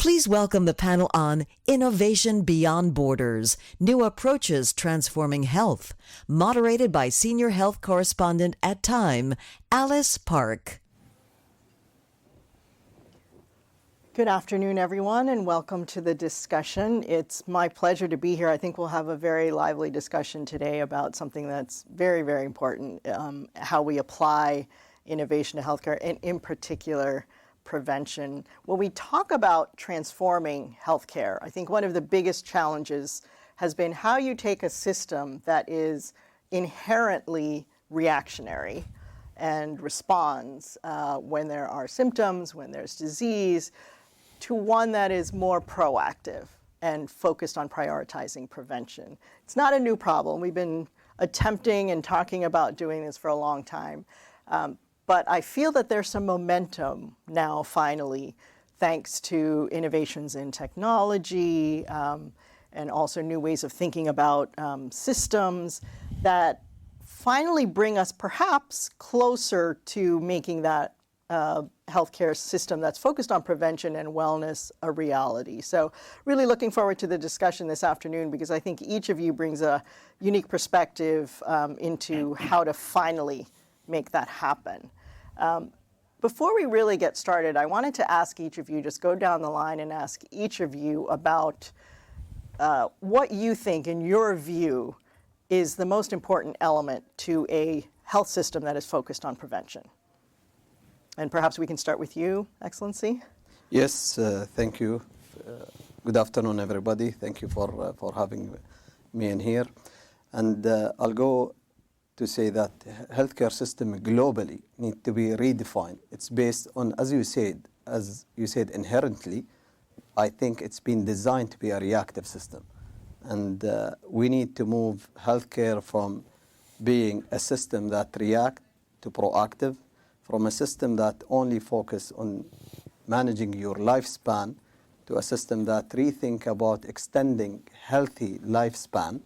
Please welcome the panel on Innovation Beyond Borders, New Approaches Transforming Health, moderated by Senior Health Correspondent at Time, Alice Park. Good afternoon, everyone, and welcome to the discussion. It's my pleasure to be here. I think we'll have a very lively discussion today about something that's very, very important, how we apply innovation to healthcare, and in particular, prevention. When we talk about transforming healthcare, I think one of the biggest challenges has been how you take a system that is inherently reactionary and responds when there are symptoms, when there's disease, to one that is more proactive and focused on prioritizing prevention. It's not a new problem. We've been attempting and talking about doing this for a long time. But I feel that there's some momentum now, finally, thanks to innovations in technology and also new ways of thinking about systems that finally bring us perhaps closer to making that healthcare system that's focused on prevention and wellness a reality. So really looking forward to the discussion this afternoon, because I think each of you brings a unique perspective into how to finally make that happen. Before we really get started, I wanted to ask each of you, just go down the line and ask each of you about what you think, in your view, is the most important element to a health system that is focused on prevention. And perhaps we can start with you, Excellency. Yes, thank you. Good afternoon, everybody. Thank you for having me in here. And I'll go to say that healthcare system globally need to be redefined. It's based on, as you said, inherently, I think it's been designed to be a reactive system. And we need to move healthcare from being a system that react to proactive, from a system that only focus on managing your lifespan, to a system that rethink about extending healthy lifespan,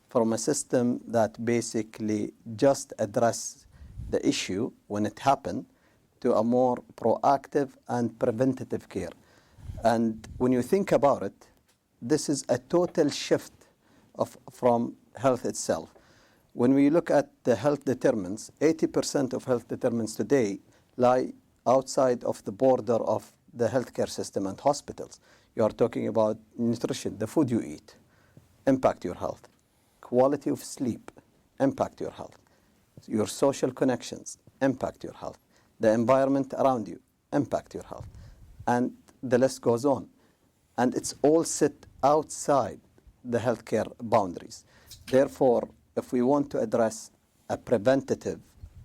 from a system that basically just address the issue when it happened, to a more proactive and preventative care. And when you think about it, this is a total shift from health itself. When we look at the health determinants, 80% of health determinants today lie outside of the border of the healthcare system and hospitals. You are talking about nutrition, the food you eat, impact your health. Quality of sleep, impact your health. Your social connections, impact your health. The environment around you, impact your health. And the list goes on. And it's all sit outside the healthcare boundaries. Therefore, if we want to address a preventative,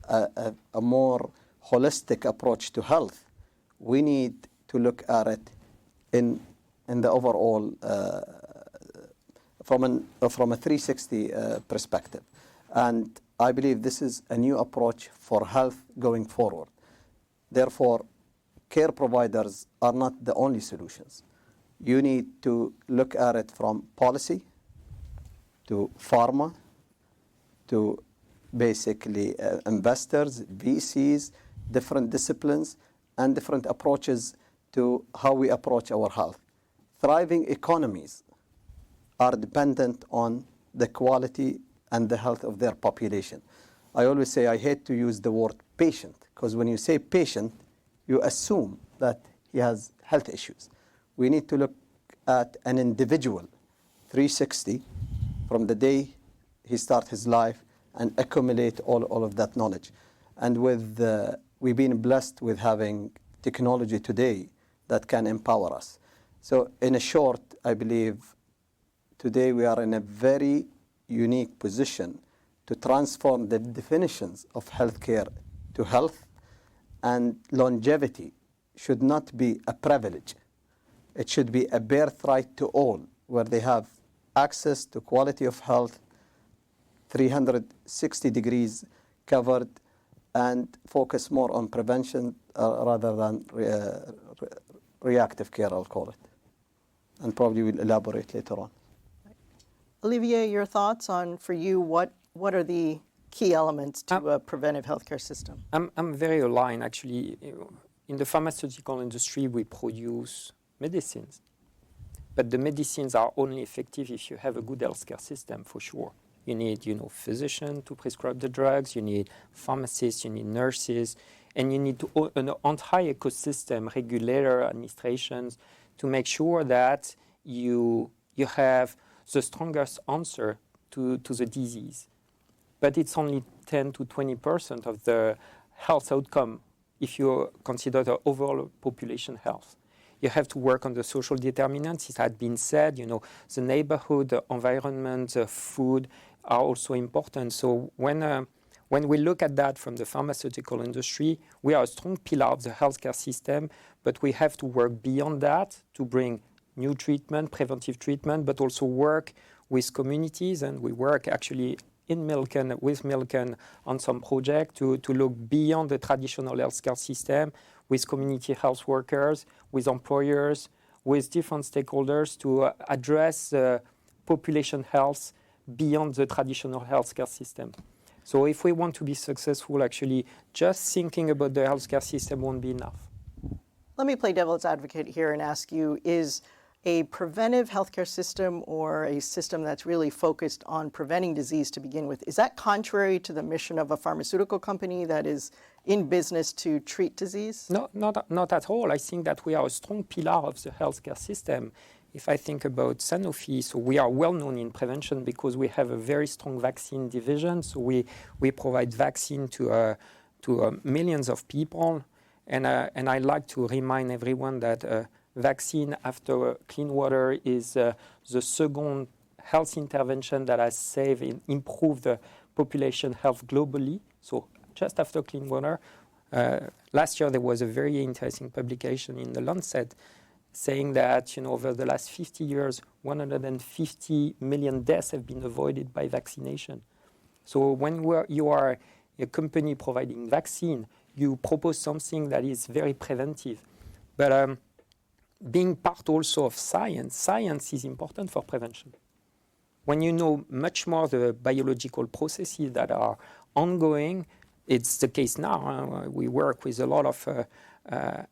a more holistic approach to health, we need to look at it in the overall from a 360 perspective. And I believe this is a new approach for health going forward. Therefore, care providers are not the only solutions. You need to look at it from policy to pharma to basically investors, VCs, different disciplines, and different approaches to how we approach our health. Thriving economies are dependent on the quality and the health of their population. I always say I hate to use the word patient, because when you say patient, you assume that he has health issues. We need to look at an individual 360 from the day he starts his life and accumulate all of that knowledge. And we've been blessed with having technology today that can empower us. So in a short, I believe today we are in a very unique position to transform the definitions of healthcare to health, and longevity should not be a privilege. It should be a birthright to all, where they have access to quality of health, 360 degrees covered, and focus more on prevention rather than reactive care, I'll call it. And probably we'll elaborate later on. Olivier, your thoughts on, for you, what are the key elements to a preventive healthcare system? I'm very aligned, actually. In the pharmaceutical industry, we produce medicines. But the medicines are only effective if you have a good healthcare system, for sure. You need, physicians to prescribe the drugs, you need pharmacists, you need nurses, and you need an entire ecosystem, regulator, administrations, to make sure that you have the strongest answer to the disease. But it's only 10 to 20% of the health outcome if you consider the overall population health. You have to work on the social determinants. It had been said, the neighborhood, the environment, the food are also important. So when we look at that from the pharmaceutical industry, we are a strong pillar of the healthcare system, but we have to work beyond that to bring new treatment, preventive treatment, but also work with communities. And we work actually with Milken on some project to look beyond the traditional healthcare system with community health workers, with employers, with different stakeholders to address population health beyond the traditional healthcare system. So if we want to be successful, actually, just thinking about the healthcare system won't be enough. Let me play devil's advocate here and ask you, is a preventive healthcare system or a system that's really focused on preventing disease to begin with, is that contrary to the mission of a pharmaceutical company that is in business to treat disease? No, not at all. I think that we are a strong pillar of the healthcare system. If I think about Sanofi, so we are well known in prevention because we have a very strong vaccine division. So we provide vaccine to millions of people. And I like to remind everyone that vaccine after clean water is the second health intervention that has saved and improved the population health globally. So just after clean water. Last year there was a very interesting publication in the Lancet saying that over the last 50 years, 150 million deaths have been avoided by vaccination. So when you are a company providing vaccine, you propose something that is very preventive. But being part also of science is important for prevention. When you know much more the biological processes that are ongoing, it's the case now. We work with a lot of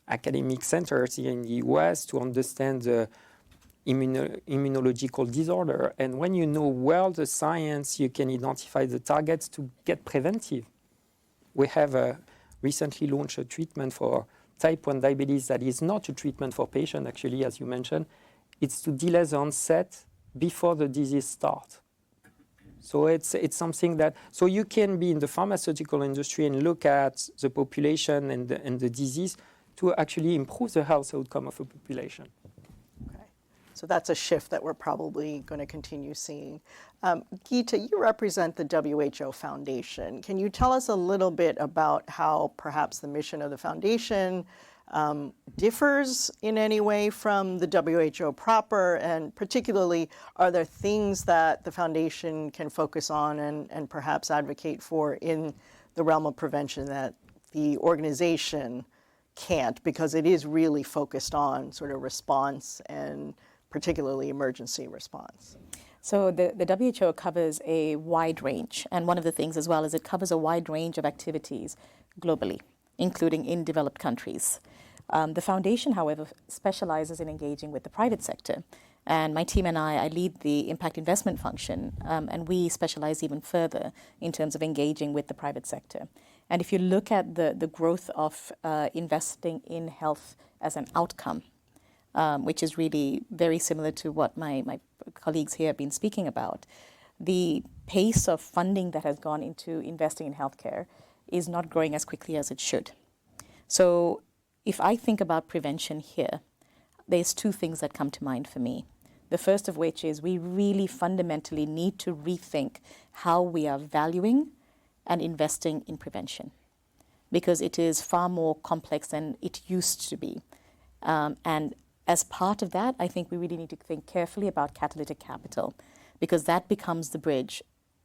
academic centers here in the US to understand the immunological disorder. And when you know well the science, you can identify the targets to get preventive. We have recently launched a treatment for type 1 diabetes that is not a treatment for patients, actually, as you mentioned. It's to delay the onset before the disease starts. So it's something that, so you can be in the pharmaceutical industry and look at the population and the disease to actually improve the health outcome of a population. Okay, so that's a shift that we're probably going to continue seeing. Geetha, you represent the WHO Foundation. Can you tell us a little bit about how perhaps the mission of the foundation differs in any way from the WHO proper, and particularly, are there things that the foundation can focus on and perhaps advocate for in the realm of prevention that the organization can't, because it is really focused on sort of response and particularly emergency response? So the WHO covers a wide range, and one of the things as well is it covers a wide range of activities globally, including in developed countries. The foundation, however, specializes in engaging with the private sector. And my team and I lead the impact investment function, and we specialize even further in terms of engaging with the private sector. And if you look at the growth of investing in health as an outcome, which is really very similar to what my colleagues here have been speaking about, the pace of funding that has gone into investing in healthcare is not growing as quickly as it should. So if I think about prevention here, there's two things that come to mind for me. The first of which is we really fundamentally need to rethink how we are valuing and investing in prevention, because it is far more complex than it used to be. And as part of that, I think we really need to think carefully about catalytic capital, because that becomes the bridge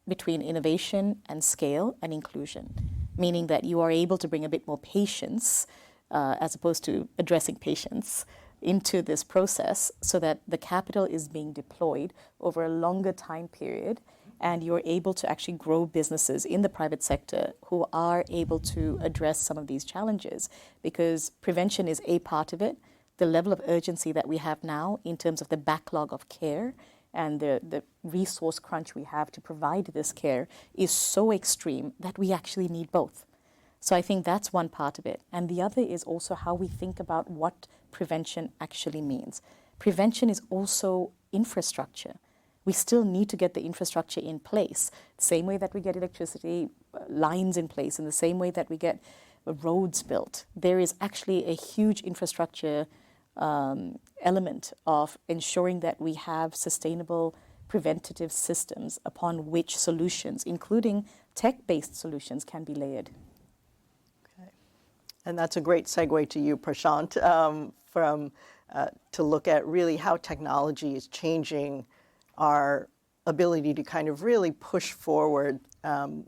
between innovation and scale and inclusion, meaning that you are able to bring a bit more patience as opposed to addressing patients into this process, so that the capital is being deployed over a longer time period, and you're able to actually grow businesses in the private sector who are able to address some of these challenges, because prevention is a part of it, the level of urgency that we have now in terms of the backlog of care and the resource crunch we have to provide this care is so extreme that we actually need both. So I think that's one part of it. And the other is also how we think about what prevention actually means. Prevention is also infrastructure. We still need to get the infrastructure in place, same way that we get electricity lines in place, in the same way that we get roads built. There is actually a huge infrastructure element of ensuring that we have sustainable preventative systems upon which solutions, including tech-based solutions, can be layered. Okay. And that's a great segue to you, Prashant, to look at really how technology is changing our ability to kind of really push forward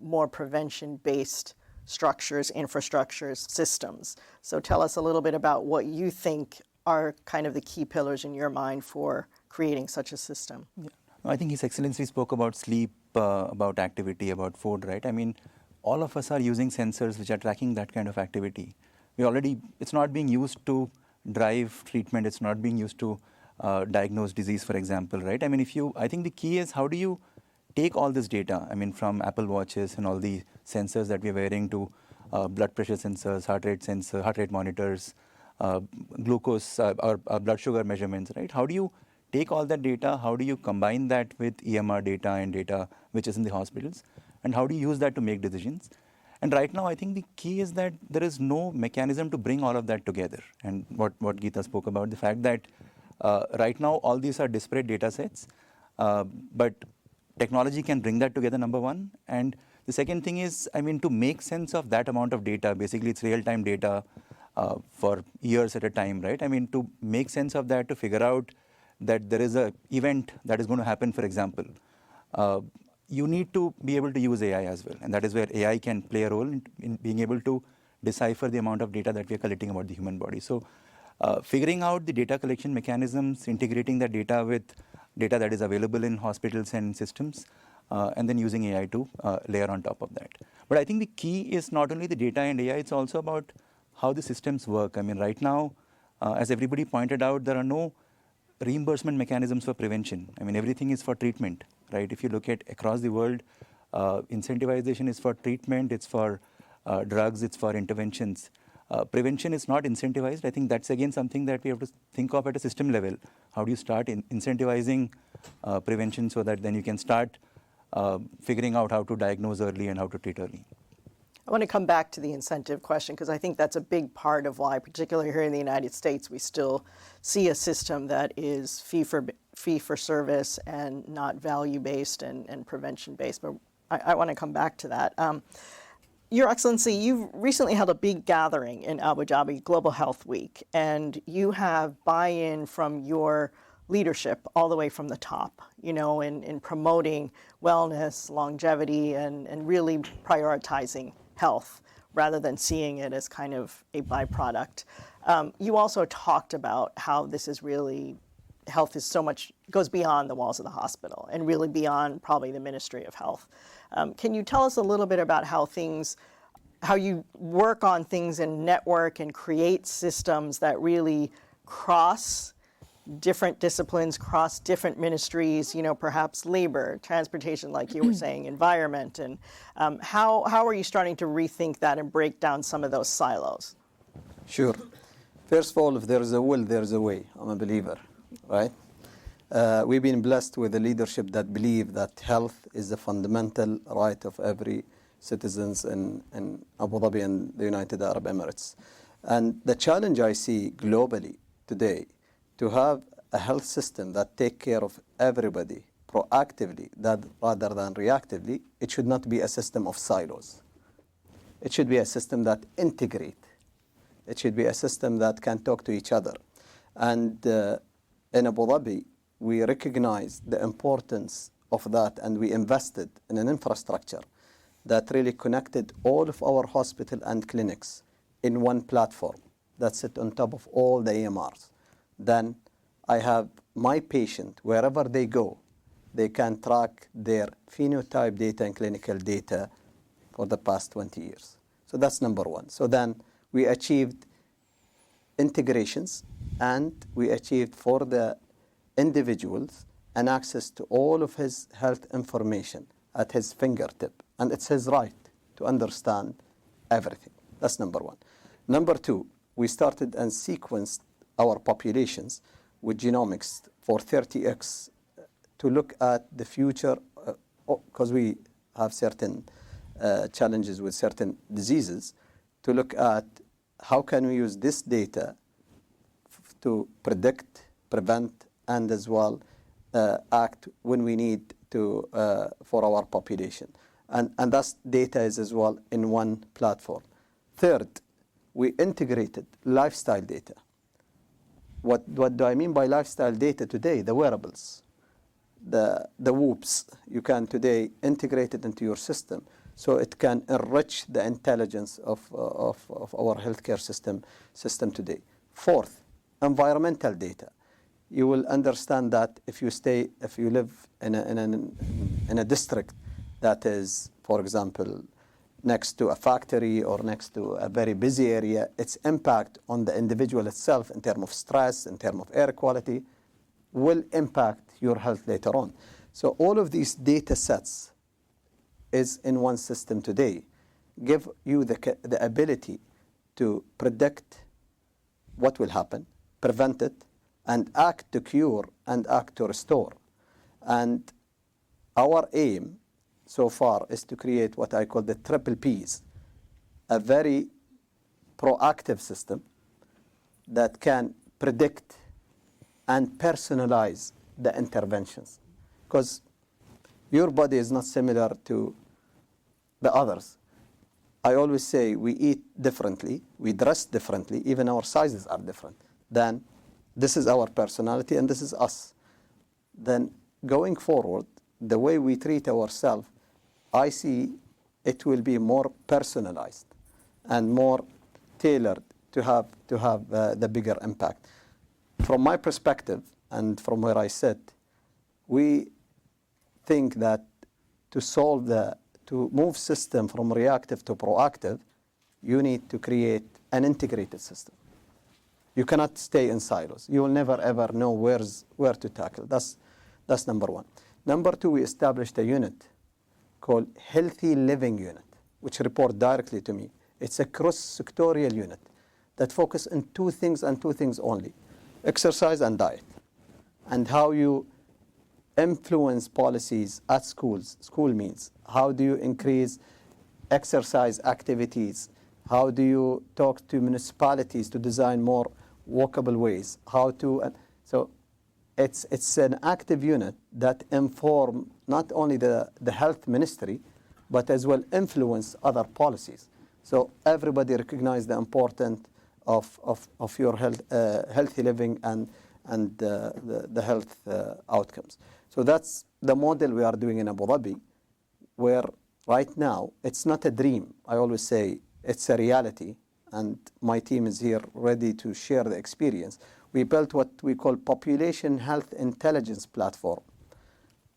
more prevention-based structures, infrastructures, systems. So tell us a little bit about what you think are kind of the key pillars in your mind for creating such a system. Yeah. I think His Excellency spoke about sleep, about activity, about food, right? I mean, all of us are using sensors which are tracking that kind of activity. It's not being used to drive treatment, it's not being used to diagnose disease, for example, right? I mean, I think the key is how do you take all this data, I mean, from Apple Watches and all the sensors that we're wearing to blood pressure sensors, heart rate monitors, glucose or blood sugar measurements, right? How do you take all that data? How do you combine that with EMR data and data which is in the hospitals? And how do you use that to make decisions? And right now, I think the key is that there is no mechanism to bring all of that together. And what Geetha spoke about, the fact that right now, all these are disparate data sets, but technology can bring that together, number one. And the second thing is, I mean, to make sense of that amount of data, basically it's real-time data for years at a time, right? I mean, to make sense of that, to figure out that there is an event that is going to happen, for example, you need to be able to use AI as well. And that is where AI can play a role in being able to decipher the amount of data that we are collecting about the human body. So figuring out the data collection mechanisms, integrating that data with data that is available in hospitals and systems, and then using AI to layer on top of that. But I think the key is not only the data and AI, it's also about how the systems work. I mean, right now, as everybody pointed out, there are no reimbursement mechanisms for prevention. I mean, everything is for treatment, right? If you look at across the world, incentivization is for treatment, it's for drugs, it's for interventions. Prevention is not incentivized. I think that's again something that we have to think of at a system level. How do you start incentivizing prevention so that then you can start figuring out how to diagnose early and how to treat early? I want to come back to the incentive question because I think that's a big part of why, particularly here in the United States, we still see a system that is fee for service and not value-based and prevention-based. But I want to come back to that. Your Excellency, you've recently held a big gathering in Abu Dhabi, Global Health Week, and you have buy-in from your leadership all the way from the top, you know, in promoting wellness, longevity, and really prioritizing health rather than seeing it as kind of a byproduct. You also talked about how this is really, health is so much, goes beyond the walls of the hospital and really beyond probably the Ministry of Health. Can you tell us a little bit about how you work on things and network and create systems that really cross different disciplines, cross different ministries, you know, perhaps labor, transportation, like you were saying, environment, and how are you starting to rethink that and break down some of those silos? Sure. First of all, if there is a will, there is a way. I'm a believer, right? We've been blessed with a leadership that believe that health is a fundamental right of every citizens in Abu Dhabi and the United Arab Emirates. And the challenge I see globally today, to have a health system that take care of everybody proactively rather than reactively, it should not be a system of silos. It should be a system that integrate. It should be a system that can talk to each other. And in Abu Dhabi, we recognize the importance of that, and we invested in an infrastructure that really connected all of our hospital and clinics in one platform that sit on top of all the EMRs. Then I have my patient, wherever they go, they can track their phenotype data and clinical data for the past 20 years. So that's number one. So then we achieved integrations and we achieved for the individuals an access to all of his health information at his fingertip. And it's his right to understand everything. That's number one. Number two, we started and sequenced our populations with genomics for 30x to look at the future, because we have certain challenges with certain diseases, to look at how can we use this data to predict, prevent, and as well act when we need to for our population. And that data is as well in one platform. Third, we integrated lifestyle data. What do I mean by lifestyle data today? The wearables, the whoops. You can today integrate it into your system so it can enrich the intelligence of our healthcare system today. Fourth, environmental data. You will understand that if you live in a district that is, for example, next to a factory or next to a very busy area, its impact on the individual itself in terms of stress, in terms of air quality, will impact your health later on. So all of these data sets is in one system today, give you the ability to predict what will happen, prevent it, and act to cure and act to restore. And our aim so far is to create what I call the triple Ps, a very proactive system that can predict and personalize the interventions. Because your body is not similar to the others. I always say we eat differently, we dress differently, even our sizes are different. Then this is our personality and this is us. Then going forward, the way we treat ourselves, I see it will be more personalized and more tailored to have the bigger impact. From my perspective and from where I sit, we think that to move system from reactive to proactive, you need to create an integrated system. You cannot stay in silos. You will never ever know where to tackle. That's number one. Number two, we established a unit called Healthy Living Unit, which report directly to me. It's a cross-sectorial unit that focus on two things and two things only: exercise and diet, and how you influence policies at schools, school means. How do you increase exercise activities? How do you talk to municipalities to design more walkable ways? So it's an active unit that inform not only the health ministry, but as well influence other policies. So everybody recognize the importance of your healthy living and the health outcomes. So that's the model we are doing in Abu Dhabi, where right now it's not a dream. I always say it's a reality, and my team is here ready to share the experience. We built what we call Population Health Intelligence Platform,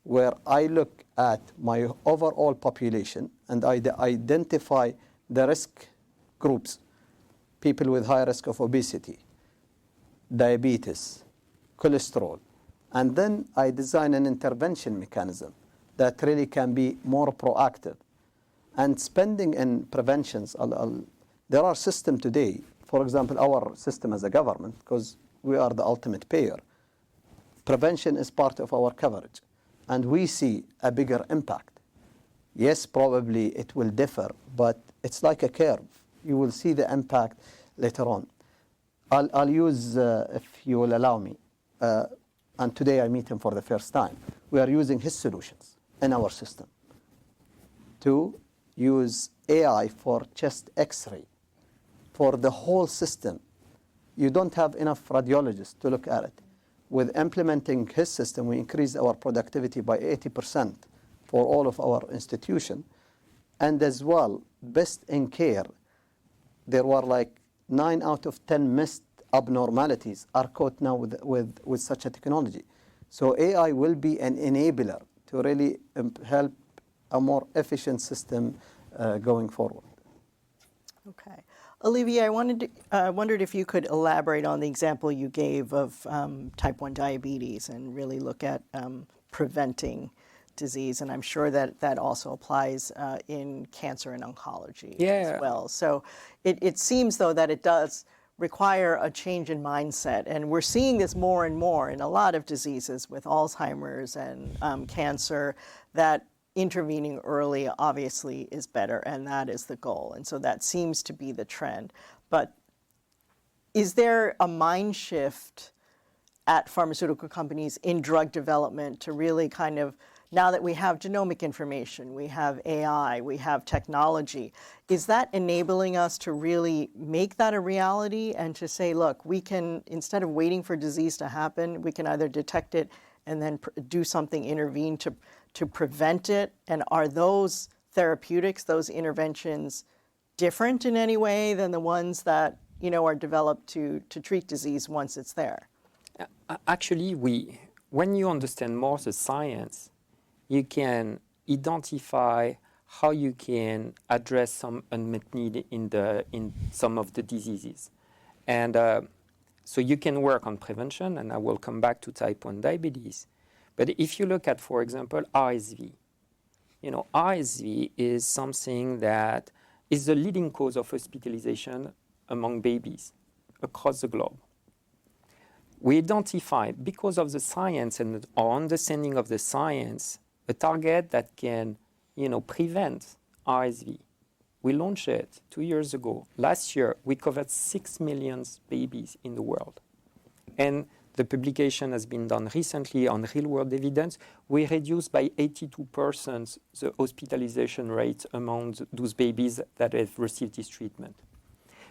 where I look at my overall population and I identify the risk groups, people with high risk of obesity, diabetes, cholesterol, and then I design an intervention mechanism that really can be more proactive. And spending in preventions, there are systems today, for example, our system as a government, because we are the ultimate payer, prevention is part of our coverage, and we see a bigger impact. Yes, probably it will differ, but it's like a curve. You will see the impact later on. I'll use, if you will allow me, and today I meet him for the first time. We are using his solutions in our system to use AI for chest X-ray for the whole system. You don't have enough radiologists to look at it. With implementing his system, we increased our productivity by 80% for all of our institutions. And as well, best in care, there were like 9 out of 10 missed abnormalities are caught now with such a technology. So AI will be an enabler to really help a more efficient system going forward. Okay. Olivier, I wondered if you could elaborate on the example you gave of type 1 diabetes and really look at preventing disease. And I'm sure that that also applies in cancer and oncology as well. So it seems, though, that it does require a change in mindset. And we're seeing this more and more in a lot of diseases with Alzheimer's and cancer, that intervening early obviously is better, and that is the goal. And so that seems to be the trend. But is there a mind shift at pharmaceutical companies in drug development to really kind of, now that we have genomic information, we have AI, we have technology, is that enabling us to really make that a reality and to say, look, we can, instead of waiting for disease to happen, we can either detect it and then do something, intervene to prevent it? And are those therapeutics, those interventions, different in any way than the ones that, you know, are developed to treat disease once it's there? Actually, when you understand more the science, you can identify how you can address some unmet need in some of the diseases. And so you can work on prevention, and I will come back to type 1 diabetes. But if you look at, for example, RSV, you know, RSV is something that is the leading cause of hospitalization among babies across the globe. We identify, because of the science and our understanding of the science, a target that can, you know, prevent RSV. We launched it 2 years ago. Last year, we covered 6 million babies in the world. And the publication has been done recently on real-world evidence. We reduced by 82% the hospitalization rate among those babies that have received this treatment.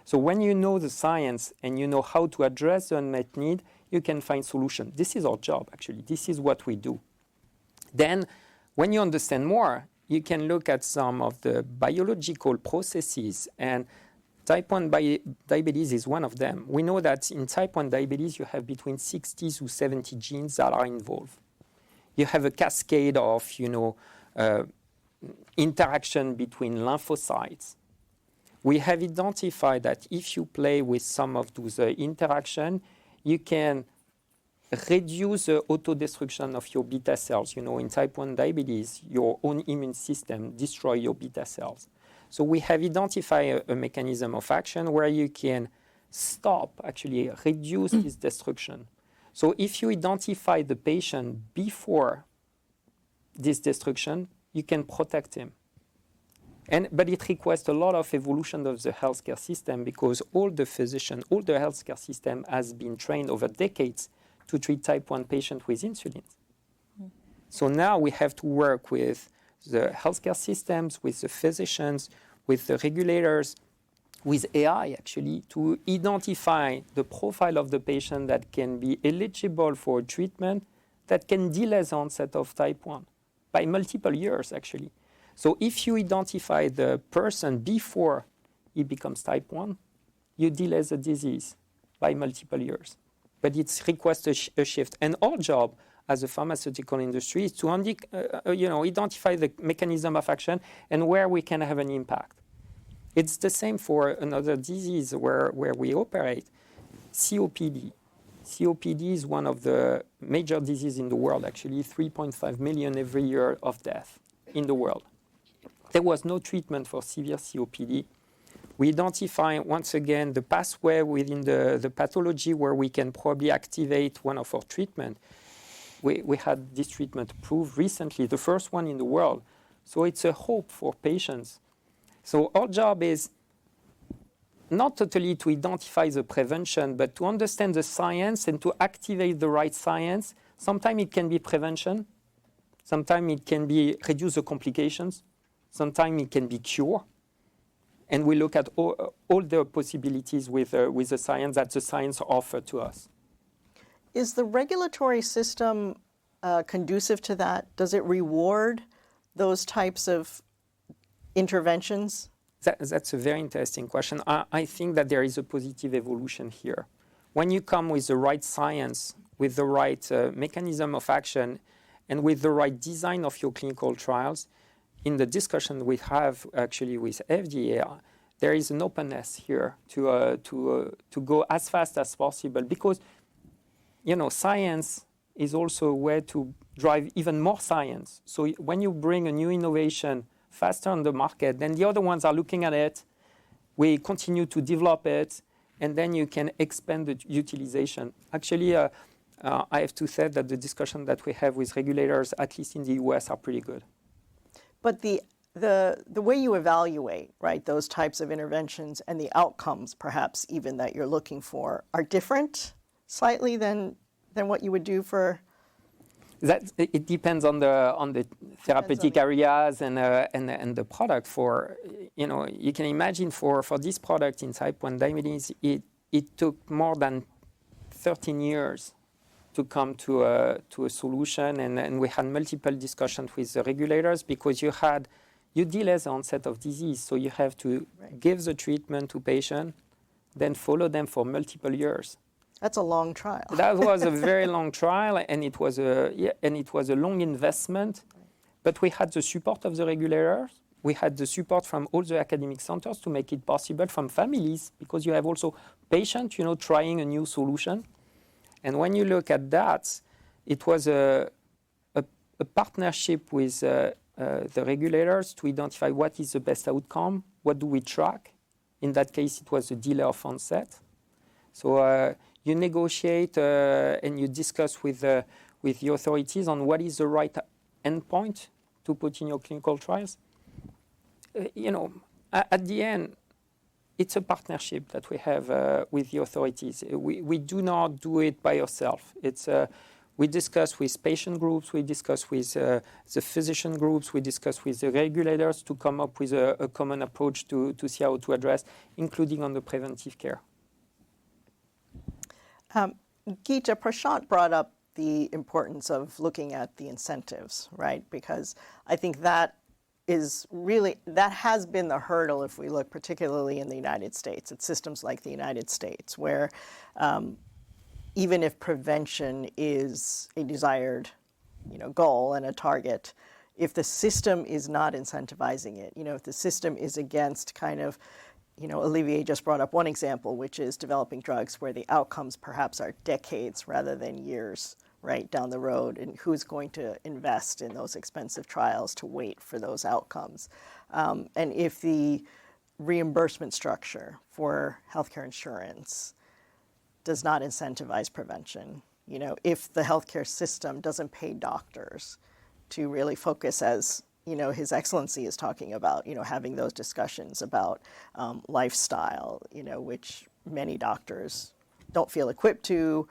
So when you know the science and you know how to address the unmet need, you can find solutions. This is our job, actually. This is what we do. Then, when you understand more, you can look at some of the biological processes, and type 1 diabetes is one of them. We know that in type 1 diabetes, you have between 60 to 70 genes that are involved. You have a cascade of, you know, interaction between lymphocytes. We have identified that if you play with some of those interactions, you can reduce the autodestruction of your beta cells. You know, in type 1 diabetes, your own immune system destroys your beta cells. So we have identified a mechanism of action where you can stop, actually reduce this destruction. So if you identify the patient before this destruction, you can protect him. But it requires a lot of evolution of the healthcare system, because all the physicians, all the healthcare system has been trained over decades to treat type 1 patients with insulin. So now we have to work with the healthcare systems, with the physicians, with the regulators, with AI actually, to identify the profile of the patient that can be eligible for treatment that can delay the onset of type 1 by multiple years actually. So if you identify the person before he becomes type 1, you delay the disease by multiple years. But it requires a shift. And our job as a pharmaceutical industry is to identify the mechanism of action and where we can have an impact. It's the same for another disease where we operate, COPD. COPD is one of the major diseases in the world, actually 3.5 million every year of death in the world. There was no treatment for severe COPD. We identify, once again, the pathway within the pathology where we can probably activate one of our treatments. We had this treatment approved recently, the first one in the world. So it's a hope for patients. So our job is not totally to identify the prevention, but to understand the science and to activate the right science. Sometimes it can be prevention. Sometimes it can be reduce the complications. Sometimes it can be cure. And we look at all the possibilities with the science that the science offers to us. Is the regulatory system conducive to that? Does it reward those types of interventions? That's a very interesting question. I think that there is a positive evolution here. When you come with the right science, with the right mechanism of action, and with the right design of your clinical trials, in the discussion we have actually with FDA, there is an openness here to go as fast as possible, because science is also a way to drive even more science. So when you bring a new innovation faster on the market, then the other ones are looking at it, we continue to develop it, and then you can expand the utilization. Actually, I have to say that the discussion that we have with regulators, at least in the US, are pretty good. But the way you evaluate, right, those types of interventions and the outcomes, perhaps even that you're looking for, are different slightly than what you would do for. It depends on the therapeutic areas and the product. For you can imagine for this product in type 1 diabetes, it took more than 13 years to come to a solution, and we had multiple discussions with the regulators, because you delay the onset of disease, so you have to give the treatment to patients, then follow them for multiple years. That's a long trial. That was a very long trial, and it was a long investment. But we had the support of the regulators. We had the support from all the academic centers to make it possible, from families, because you have also patients, trying a new solution. And when you look at that, it was a partnership with the regulators to identify what is the best outcome, what do we track. In that case, it was a delay of onset. So you negotiate and you discuss with the authorities on what is the right endpoint to put in your clinical trials. At the end, it's a partnership that we have with the authorities. We do not do it by ourselves. We discuss with patient groups, we discuss with the physician groups, we discuss with the regulators to come up with a common approach to see how to address, including on the preventive care. Geetha, Prashant brought up the importance of looking at the incentives, right? Because I think that has been the hurdle if we look particularly in the United States, at systems like the United States, where even if prevention is a desired goal and a target, if the system is not incentivizing it, if the system is against kind of, Olivier just brought up one example, which is developing drugs where the outcomes perhaps are decades rather than years, right, down the road, and who's going to invest in those expensive trials to wait for those outcomes. And if the reimbursement structure for healthcare insurance does not incentivize prevention, if the healthcare system doesn't pay doctors to really focus, as His Excellency is talking about, having those discussions about lifestyle, which many doctors don't feel equipped to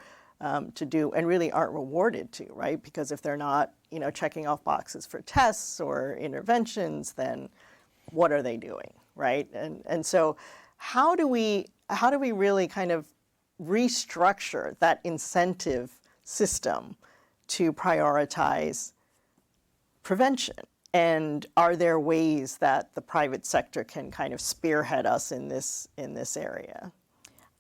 do and really aren't rewarded to, right? Because if they're not, checking off boxes for tests or interventions, then what are they doing, right? And so how do we really kind of restructure that incentive system to prioritize prevention? And are there ways that the private sector can kind of spearhead us in this area?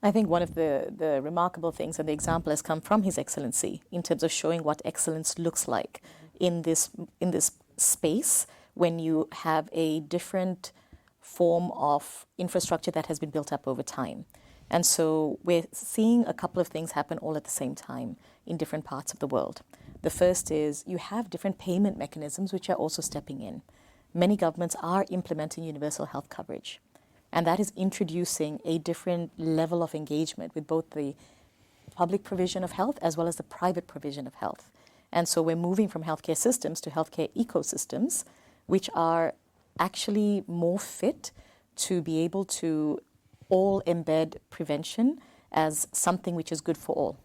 I think one of the remarkable things, and the example has come from His Excellency, in terms of showing what excellence looks like in this space when you have a different form of infrastructure that has been built up over time. And so we're seeing a couple of things happen all at the same time in different parts of the world. The first is you have different payment mechanisms which are also stepping in. Many governments are implementing universal health coverage, and that is introducing a different level of engagement with both the public provision of health as well as the private provision of health. And so we're moving from healthcare systems to healthcare ecosystems, which are actually more fit to be able to all embed prevention as something which is good for all.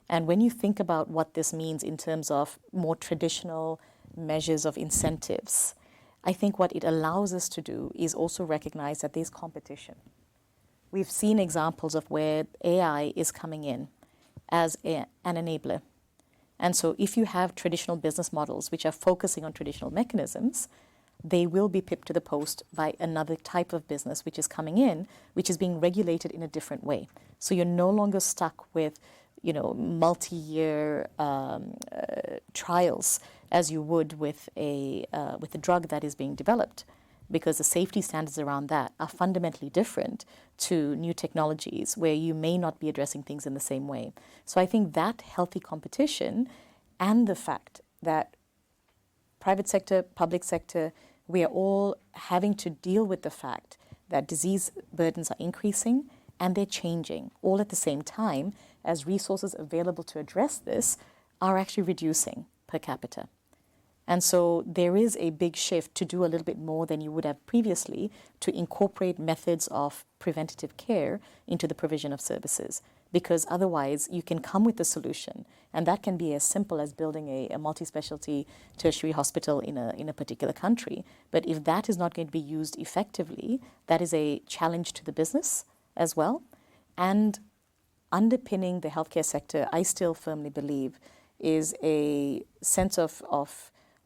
And when you think about what this means in terms of more traditional measures of incentives, I think what it allows us to do is also recognize that there's competition. We've seen examples of where AI is coming in as an enabler. And so if you have traditional business models which are focusing on traditional mechanisms, they will be pipped to the post by another type of business which is coming in, which is being regulated in a different way. So you're no longer stuck with, multi-year trials as you would with a drug that is being developed. because the safety standards around that are fundamentally different to new technologies where you may not be addressing things in the same way. So I think that healthy competition and the fact that private sector, public sector, we are all having to deal with the fact that disease burdens are increasing and they're changing all at the same time as resources available to address this are actually reducing per capita. And so there is a big shift to do a little bit more than you would have previously to incorporate methods of preventative care into the provision of services. Because otherwise you can come with a solution, and that can be as simple as building a multi-specialty tertiary hospital in a particular country. But if that is not going to be used effectively, that is a challenge to the business as well. And underpinning the healthcare sector, I still firmly believe, is a sense of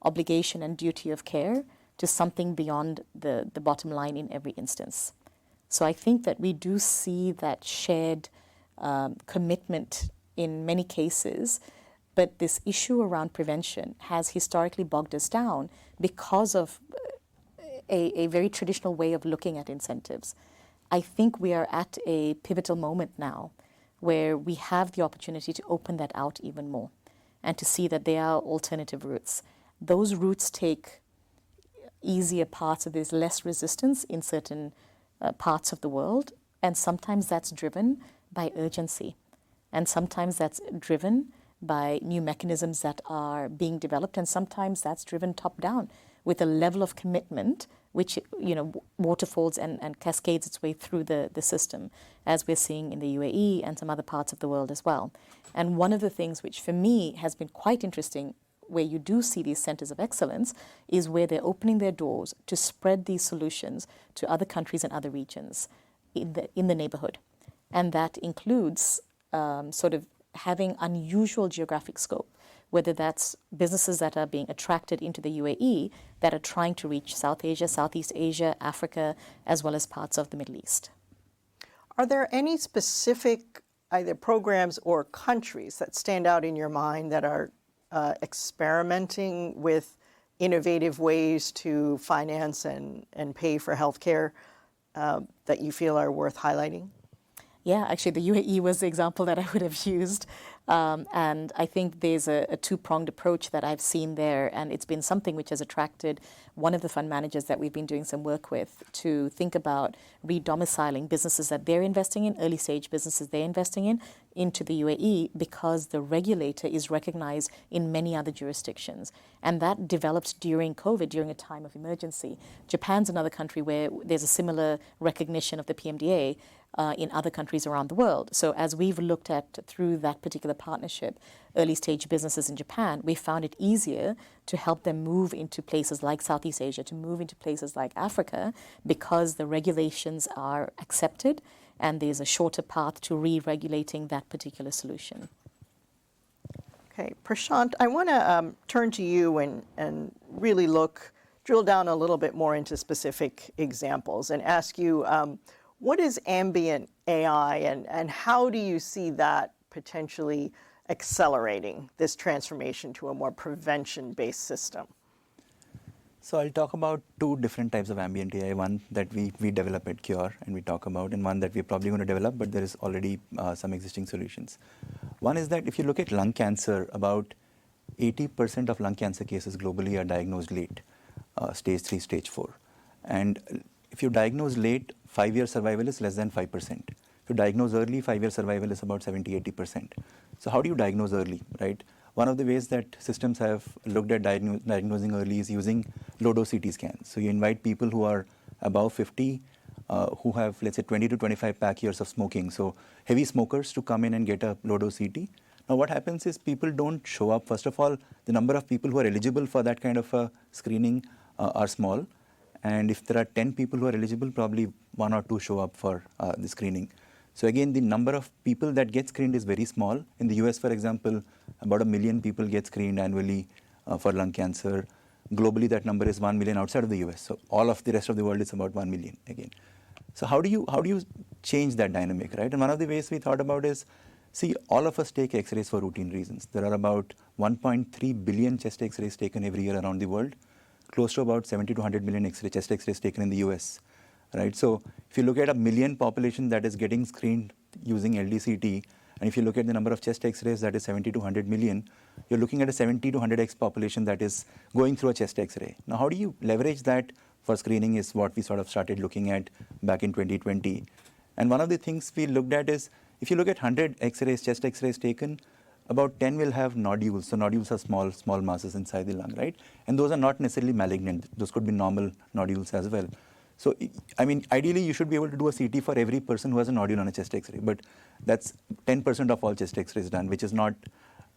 obligation and duty of care to something beyond the bottom line in every instance. So I think that we do see that shared commitment in many cases, but this issue around prevention has historically bogged us down because of a very traditional way of looking at incentives. I think we are at a pivotal moment now where we have the opportunity to open that out even more and to see that there are alternative routes. Those routes take easier paths, so there's less resistance in certain parts of the world, and sometimes that's driven by urgency, and sometimes that's driven by new mechanisms that are being developed, and sometimes that's driven top-down with a level of commitment which, you know, waterfalls and cascades its way through the system, as we're seeing in the UAE and some other parts of the world as well. And one of the things which for me has been quite interesting, where you do see these centers of excellence, is where they're opening their doors to spread these solutions to other countries and other regions in the neighborhood. And that includes sort of having unusual geographic scope, whether that's businesses that are being attracted into the UAE that are trying to reach South Asia, Southeast Asia, Africa, as well as parts of the Middle East. Are there any specific either programs or countries that stand out in your mind that are experimenting with innovative ways to finance and pay for healthcare that you feel are worth highlighting? Yeah, actually the UAE was the example that I would have used. And I think there's a two-pronged approach that I've seen there, and it's been something which has attracted one of the fund managers that we've been doing some work with to think about re-domiciling businesses that they're investing in, early stage businesses they're investing in, into the UAE, because the regulator is recognized in many other jurisdictions. And that developed during COVID, during a time of emergency. Japan's another country where there's a similar recognition of the PMDA in other countries around the world. So as we've looked at through that particular partnership, early stage businesses in Japan, we found it easier to help them move into places like Southeast Asia, to move into places like Africa, because the regulations are accepted and there's a shorter path to re-regulating that particular solution. Okay, Prashant, I want to turn to you and really drill down a little bit more into specific examples and ask you, what is Ambient AI and how do you see that potentially accelerating this transformation to a more prevention-based system? So I'll talk about two different types of ambient AI, one that we develop at Cure and we talk about, and one that we're probably going to develop, but there is already some existing solutions. One is that if you look at lung cancer, about 80% of lung cancer cases globally are diagnosed late, stage 3, stage 4. And if you diagnose late, 5-year survival is less than 5%. If you diagnose early, 5-year survival is about 70-80%. So how do you diagnose early, right? One of the ways that systems have looked at diagnosing early is using low-dose CT scans. So you invite people who are above 50, who have, let's say, 20 to 25 pack years of smoking. So heavy smokers to come in and get a low-dose CT. Now what happens is people don't show up. First of all, the number of people who are eligible for that kind of a screening are small. And if there are 10 people who are eligible, probably 1 or 2 show up for the screening. So again, the number of people that get screened is very small. In the US, for example, about 1 million people get screened annually for lung cancer. Globally, that number is 1 million outside of the US. So all of the rest of the world is about 1 million again. So how do you change that dynamic, right? And one of the ways we thought about is, see, all of us take X-rays for routine reasons. There are about 1.3 billion chest X-rays taken every year around the world. close to about 70 to 100 million chest X-rays taken in the US, right? So if you look at a million population that is getting screened using LDCT, and if you look at the number of chest X-rays, that is 70 to 100 million, you're looking at a 70 to 100x population that is going through a chest X-ray. Now, how do you leverage that for screening is what we sort of started looking at back in 2020. And one of the things we looked at is, if you look at 100 X-rays, chest X-rays taken, about 10 will have nodules. So nodules are small masses inside the lung, right? And those are not necessarily malignant. Those could be normal nodules as well. So, I mean, ideally, you should be able to do a CT for every person who has a nodule on a chest X-ray. But that's 10% of all chest X-rays done, which is not,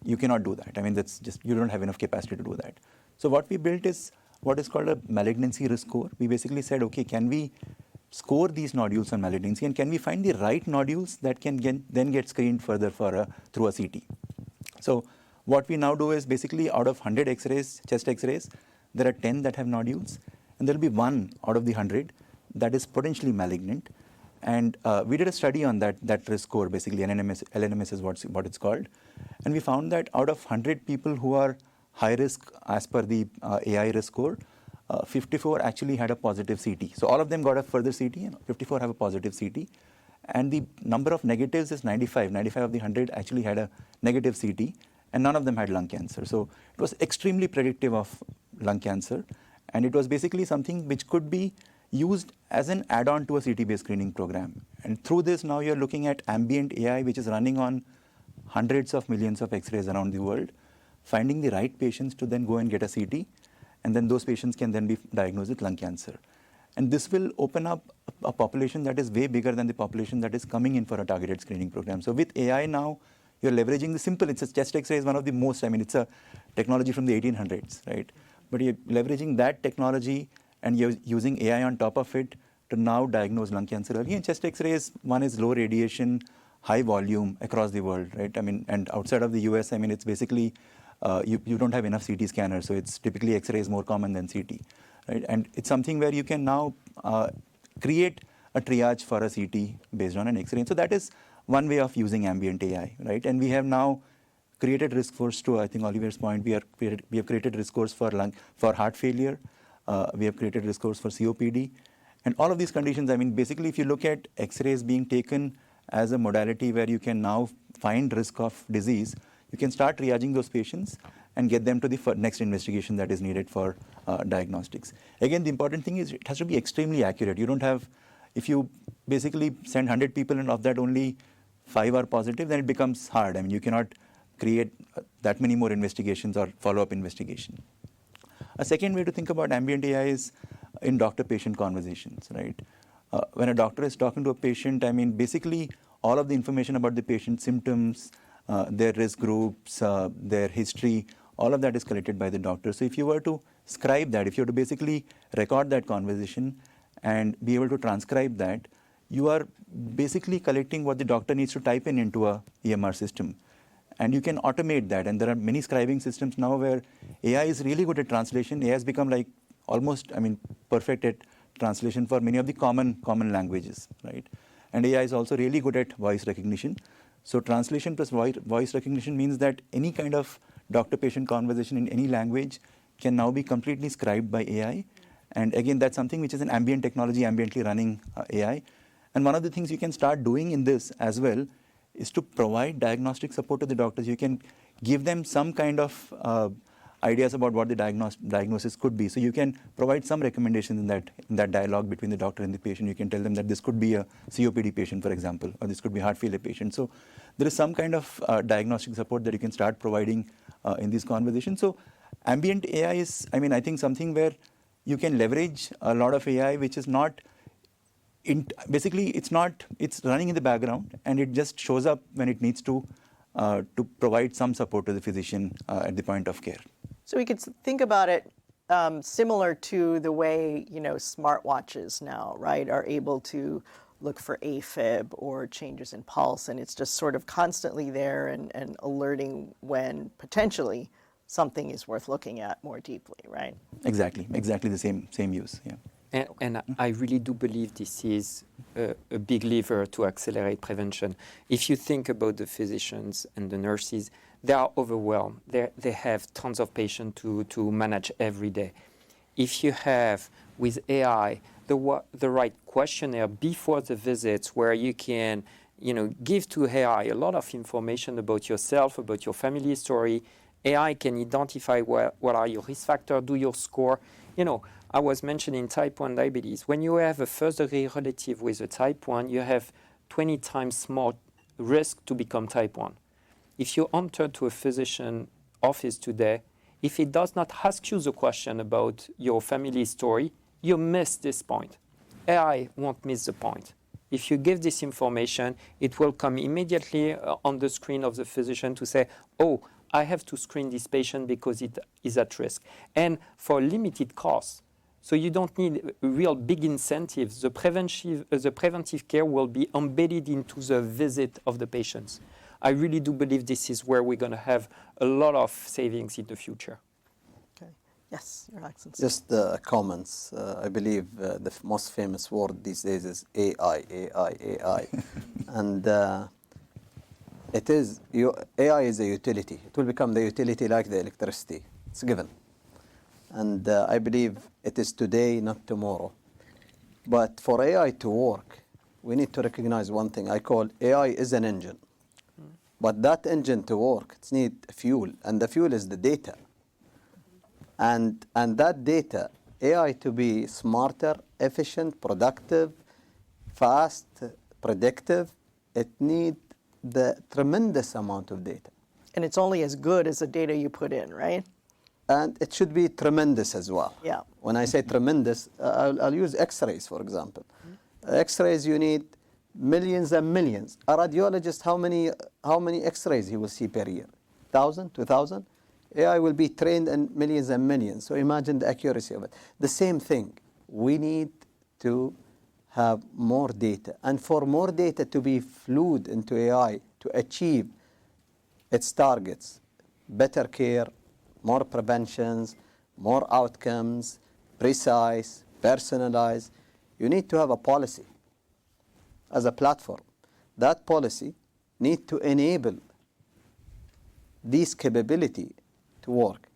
you cannot do that. I mean, that's just, you don't have enough capacity to do that. So what we built is what is called a malignancy risk score. We basically said, okay, can we score these nodules on malignancy, and can we find the right nodules that can then get screened further through a CT? So what we now do is basically out of 100 X-rays, chest X-rays, there are 10 that have nodules, and there will be 1 out of the 100 that is potentially malignant. And we did a study on that risk score, basically LNMS is what it's called. And we found that out of 100 people who are high risk as per the AI risk score, 54 actually had a positive CT. So all of them got a further CT, and 54 have a positive CT. And the number of negatives is 95. 95 of the 100 actually had a negative CT, and none of them had lung cancer. So it was extremely predictive of lung cancer. And it was basically something which could be used as an add-on to a CT-based screening program. And through this, now you're looking at Ambient AI, which is running on hundreds of millions of X-rays around the world, finding the right patients to then go and get a CT, and then those patients can then be diagnosed with lung cancer. And this will open up a population that is way bigger than the population that is coming in for a targeted screening program. So with AI now, you're leveraging the simple, it's a chest X-ray is one of the most, I mean, it's a technology from the 1800s, right? But you're leveraging that technology and you're using AI on top of it to now diagnose lung cancer early. And chest X-rays, one is low radiation, high volume across the world, right? I mean, and outside of the US, I mean, it's basically, you don't have enough CT scanners, so it's typically X-ray is more common than CT, right? And it's something where you can now create a triage for a CT based on an X-ray. And so that is one way of using Ambient AI, right? And we have now created risk scores to, I think Olivier's point, we have created risk scores for heart failure, we have created risk scores for COPD, and all of these conditions. I mean, basically, if you look at X-rays being taken as a modality where you can now find risk of disease, you can start triaging those patients and get them to the next investigation that is needed for diagnostics. Again, the important thing is it has to be extremely accurate. You don't have, if you basically send 100 people and of that only 5 are positive, then it becomes hard. I mean, you cannot create that many more investigations or follow-up investigation. A second way to think about Ambient AI is in doctor-patient conversations, right? When a doctor is talking to a patient, I mean, basically all of the information about the patient's symptoms, their risk groups, their history, all of that is collected by the doctor. So if you were to scribe that, if you were to basically record that conversation and be able to transcribe that, you are basically collecting what the doctor needs to type into a EMR system. And you can automate that. And there are many scribing systems now where AI is really good at translation. AI has become like almost, I mean, perfect at translation for many of the common languages, right? And AI is also really good at voice recognition. So translation plus voice recognition means that any kind of doctor-patient conversation in any language can now be completely scribed by AI. And again, that's something which is an ambient technology, ambiently running AI. And one of the things you can start doing in this as well is to provide diagnostic support to the doctors. You can give them some kind of ideas about what the diagnosis could be. So you can provide some recommendations in that dialogue between the doctor and the patient. You can tell them that this could be a COPD patient, for example, or this could be a heart failure patient. So there is some kind of diagnostic support that you can start providing in these conversations. So Ambient AI is, I mean, I think something where you can leverage a lot of AI, which is not, basically it's running in the background and it just shows up when it needs to provide some support to the physician at the point of care. So we could think about it similar to the way, smartwatches now, right, are able to look for AFib or changes in pulse, and it's just sort of constantly there and alerting when potentially something is worth looking at more deeply, right? Exactly the same use, yeah. And I really do believe this is a big lever to accelerate prevention. If you think about the physicians and the nurses, they are overwhelmed. They have tons of patients to manage every day. if you have with AI the right questionnaire before the visits, where you can give to AI a lot of information about yourself, about your family story. AI can identify what are your risk factors, do your score. I was mentioning type 1 diabetes. When you have a first-degree relative with a type 1, you have 20 times more risk to become type 1. If you enter to a physician office today, if it does not ask you the question about your family story, you miss this point. AI won't miss the point. If you give this information, it will come immediately on the screen of the physician to say, oh, I have to screen this patient because it is at risk. And for limited costs, so you don't need real big incentives. The preventive care will be embedded into the visit of the patients. I really do believe this is where we're going to have a lot of savings in the future. Okay. Yes, Your Excellency. Just comments. I believe the most famous word these days is AI. And AI is a utility. It will become the utility like the electricity. It's given. And I believe it is today, not tomorrow. But for AI to work, we need to recognize one thing. I call AI is an engine. But that engine to work, it needs fuel. And the fuel is the data. And that data, AI to be smarter, efficient, productive, fast, predictive, it needs the tremendous amount of data. And it's only as good as the data you put in, right? And it should be tremendous as well. Yeah. When I say tremendous, I'll use X-rays, for example. X-rays, you need millions and millions. A radiologist, how many X-rays he will see per year? 1,000, 2,000? AI will be trained in millions and millions. So imagine the accuracy of it. The same thing. We need to have more data. And for more data to be fluid into AI to achieve its targets, better care, more preventions, more outcomes, precise, personalized, you need to have a policy as a platform. That policy needs to enable this capability to work.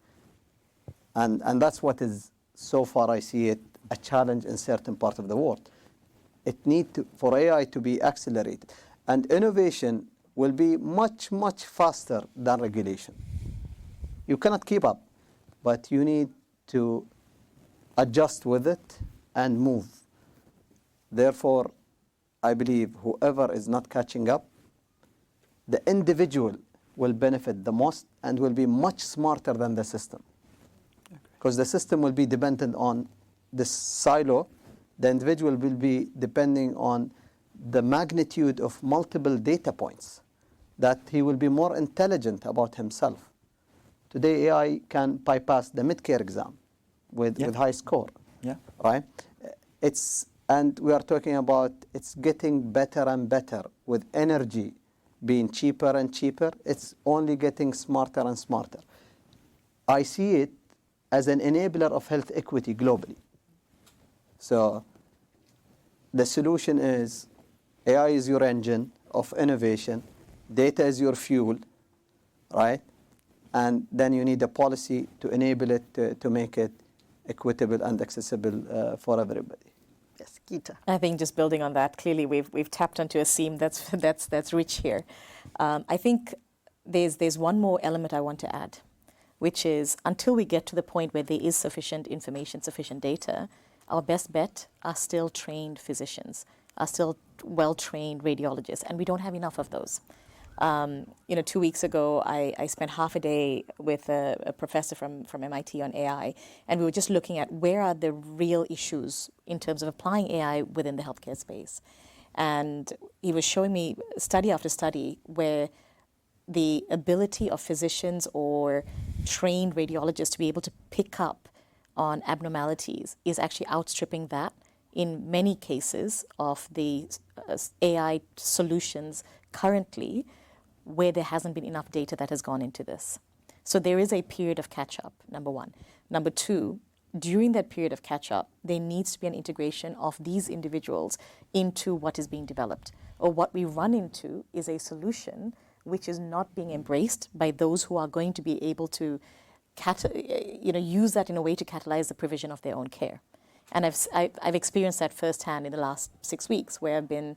And that's what is, so far I see it, a challenge in certain parts of the world. It needs for AI to be accelerated. And innovation will be much, much faster than regulation. You cannot keep up, but you need to adjust with it and move. Therefore, I believe whoever is not catching up, the individual will benefit the most and will be much smarter than the system. Because the system will be dependent on this silo. The individual will be depending on the magnitude of multiple data points, that he will be more intelligent about himself. Today, AI can bypass the mid-care exam with high score, right? And we are talking about it's getting better and better with energy being cheaper and cheaper. It's only getting smarter and smarter. I see it as an enabler of health equity globally. So the solution is AI is your engine of innovation, data is your fuel, right? And then you need a policy to enable it to make it equitable and accessible for everybody. Yes, Geetha. I think just building on that, clearly we've tapped onto a seam that's rich here. I think there's one more element I want to add, which is until we get to the point where there is sufficient information, sufficient data, our best bet are still trained physicians, are still well-trained radiologists, and we don't have enough of those. 2 weeks ago, I spent half a day with a professor from MIT on AI, and we were just looking at where are the real issues in terms of applying AI within the healthcare space. And he was showing me study after study where the ability of physicians or trained radiologists to be able to pick up on abnormalities is actually outstripping that in many cases of the AI solutions currently, where there hasn't been enough data that has gone into this. So there is a period of catch-up, number one. Number two, during that period of catch-up, there needs to be an integration of these individuals into what is being developed. Or what we run into is a solution which is not being embraced by those who are going to be able to use that in a way to catalyze the provision of their own care. And I've experienced that firsthand in the last 6 weeks, where I've been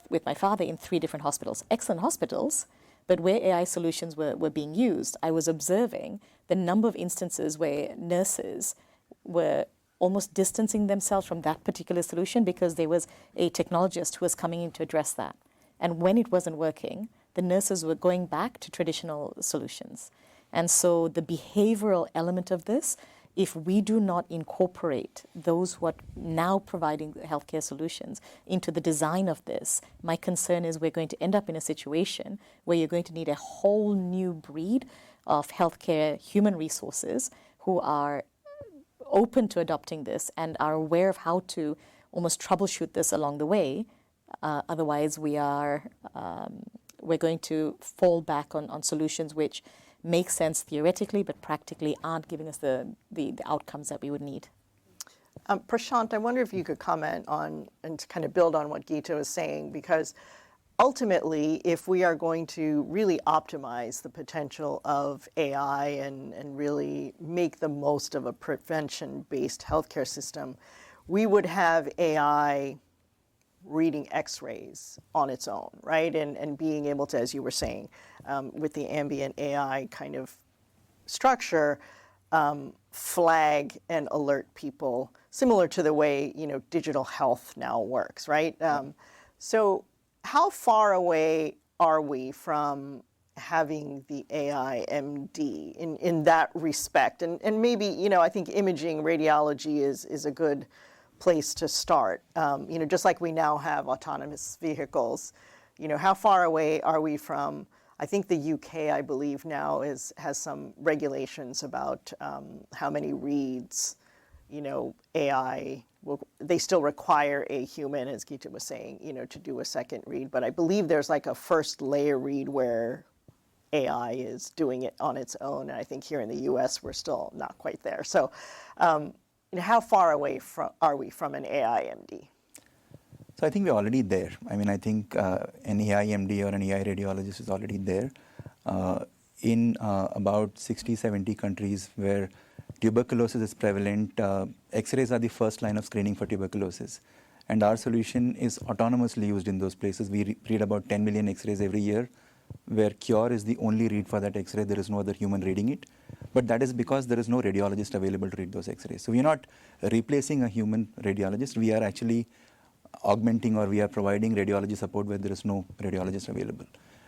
with my father in 3 different hospitals, excellent hospitals, but where AI solutions were being used. I was observing the number of instances where nurses were almost distancing themselves from that particular solution because there was a technologist who was coming in to address that. And when it wasn't working, the nurses were going back to traditional solutions. And so the behavioral element of this, if we do not incorporate those who are now providing healthcare solutions into the design of this, my concern is we're going to end up in a situation where you're going to need a whole new breed of healthcare human resources who are open to adopting this and are aware of how to almost troubleshoot this along the way. Otherwise, we're going to fall back on solutions which make sense theoretically, but practically aren't giving us the outcomes that we would need. Prashant, I wonder if you could comment on, and to kind of build on what Geetha was saying, because ultimately, if we are going to really optimize the potential of AI and really make the most of a prevention-based healthcare system, we would have AI reading x-rays on its own, right? And being able to, as you were saying, with the ambient AI kind of structure, flag and alert people, similar to the way, digital health now works, right? So how far away are we from having the AI MD in that respect? And maybe, I think imaging radiology is a good place to start. Just like we now have autonomous vehicles, how far away are we from, I think the UK, I believe now has some regulations about how many reads, AI they still require a human, as Geetha was saying, to do a second read. But I believe there's like a first layer read where AI is doing it on its own. And I think here in the US, we're still not quite there. So how far away are we from an AI MD? So I think we're already there. I mean, I think an AI MD or an AI radiologist is already there. In about 60, 70 countries where tuberculosis is prevalent, X-rays are the first line of screening for tuberculosis. And our solution is autonomously used in those places. We read about 10 million X-rays every year, where cure is the only read for that X-ray. There is no other human reading it. But that is because there is no radiologist available to read those X-rays. So we are not replacing a human radiologist. We are actually augmenting, or we are providing radiology support where there is no radiologist available.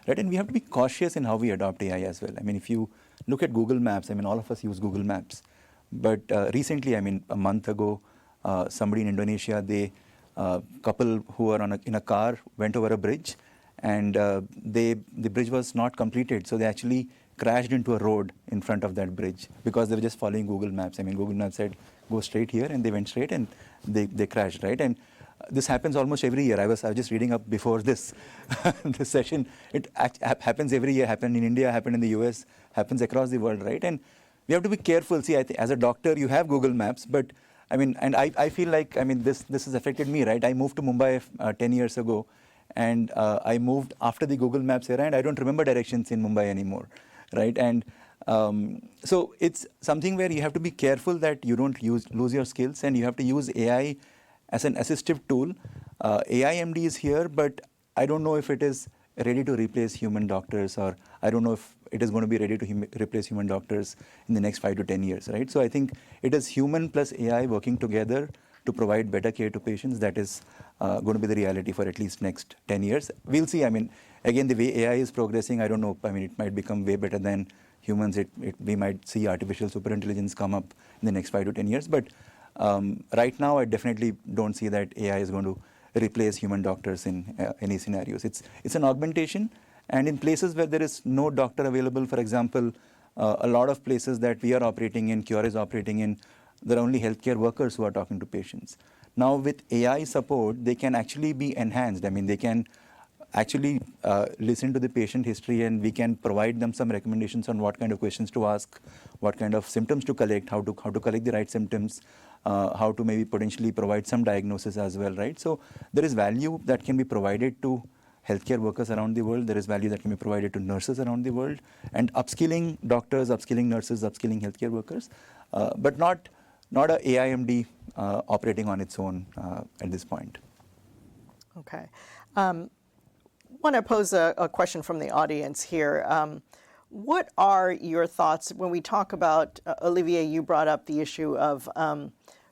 Right? And we have to be cautious in how we adopt AI as well. I mean, if you look at Google Maps, I mean, all of us use Google Maps. But recently, I mean, a month ago, somebody in Indonesia, couple who were in a car went over a bridge, and the bridge was not completed. So they actually crashed into a road in front of that bridge because they were just following Google Maps. I mean, Google Maps said, go straight here, and they went straight, and they crashed, right? And this happens almost every year. I was just reading up before this this session. It happens every year. Happened in India, happened in the US, happens across the world, right? And we have to be careful. See, as a doctor, you have Google Maps, but I mean, and I feel like, I mean, this has affected me, right? I moved to Mumbai 10 years ago, and I moved after the Google Maps era, and I don't remember directions in Mumbai anymore, right? And so it's something where you have to be careful that you don't lose your skills, and you have to use AI as an assistive tool. AI MD is here, but I don't know if it is ready to replace human doctors, or I don't know if it is going to be ready to replace human doctors in the next 5 to 10 years, right? So I think it is human plus AI working together to provide better care to patients. That is going to be the reality for at least next 10 years. We'll see. I mean, again, the way AI is progressing, I don't know. I mean, it might become way better than humans. We might see artificial superintelligence come up in the next 5 to 10 years. But right now, I definitely don't see that AI is going to replace human doctors in any scenarios. It's an augmentation. And in places where there is no doctor available, for example, a lot of places that we are operating in, Cure is operating in, there are only healthcare workers who are talking to patients. Now, with AI support, they can actually be enhanced. I mean, they can actually listen to the patient history, and we can provide them some recommendations on what kind of questions to ask, what kind of symptoms to collect, how to collect the right symptoms, how to maybe potentially provide some diagnosis as well, right? So there is value that can be provided to healthcare workers around the world. There is value that can be provided to nurses around the world, and upskilling doctors, upskilling nurses, upskilling healthcare workers, but not a AIMD operating on its own at this point. Okay. Want to pose a question from the audience here. What are your thoughts when we talk about, Olivier, you brought up the issue of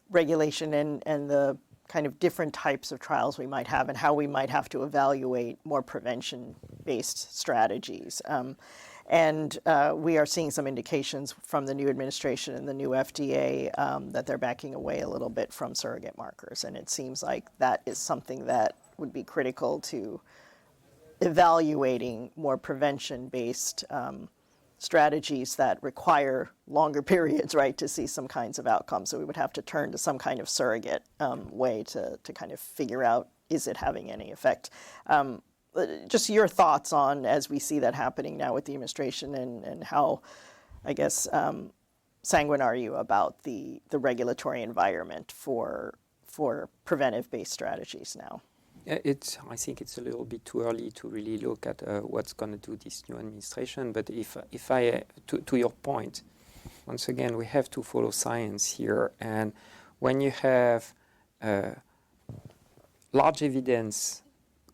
regulation and the kind of different types of trials we might have and how we might have to evaluate more prevention-based strategies. And we are seeing some indications from the new administration and the new FDA that they're backing away a little bit from surrogate markers. And it seems like that is something that would be critical to evaluating more prevention-based strategies that require longer periods, right, to see some kinds of outcomes. So we would have to turn to some kind of surrogate way to kind of figure out, is it having any effect? Just your thoughts on, as we see that happening now with the administration, and how, I guess, sanguine are you about the regulatory environment for preventive-based strategies now? I think it's a little bit too early to really look at what's going to do this new administration. But if I, to your point, once again, we have to follow science here. And when you have large evidence,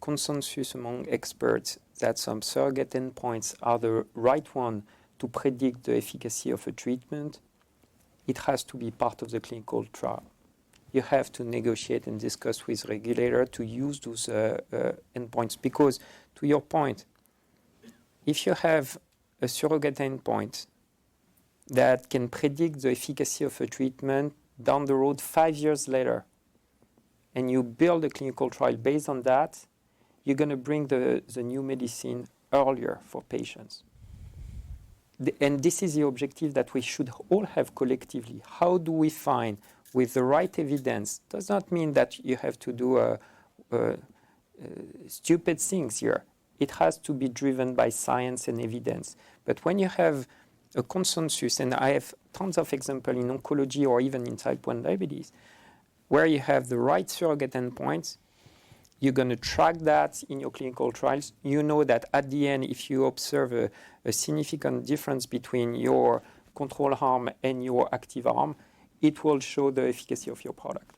consensus among experts that some surrogate endpoints are the right one to predict the efficacy of a treatment, it has to be part of the clinical trial. You have to negotiate and discuss with regulator to use those endpoints. Because, to your point, if you have a surrogate endpoint that can predict the efficacy of a treatment down the road 5 years later, and you build a clinical trial based on that, you're going to bring the new medicine earlier for patients. And this is the objective that we should all have collectively. How do we find, with the right evidence, does not mean that you have to do stupid things here. It has to be driven by science and evidence. But when you have a consensus, and I have tons of examples in oncology or even in type 1 diabetes, where you have the right surrogate endpoints, you're going to track that in your clinical trials. You know that at the end, if you observe a significant difference between your control arm and your active arm, it will show the efficacy of your product.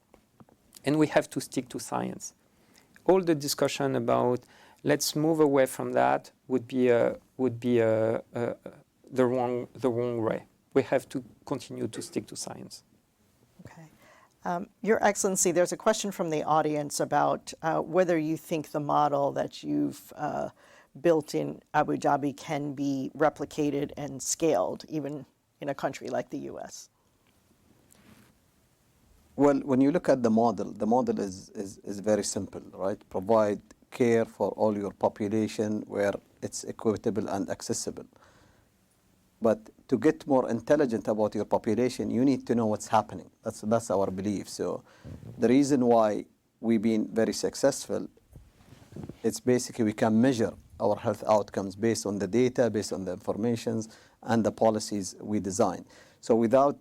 And we have to stick to science. All the discussion about let's move away from that would be the wrong way. We have to continue to stick to science. Okay. Your Excellency, there's a question from the audience about whether you think the model that you've built in Abu Dhabi can be replicated and scaled, even in a country like the US. Well, when you look at the model is very simple, right? Provide care for all your population where it's equitable and accessible. But to get more intelligent about your population, you need to know what's happening. That's our belief. So the reason why we've been very successful, it's basically we can measure our health outcomes based on the data, based on the information and the policies we design. So without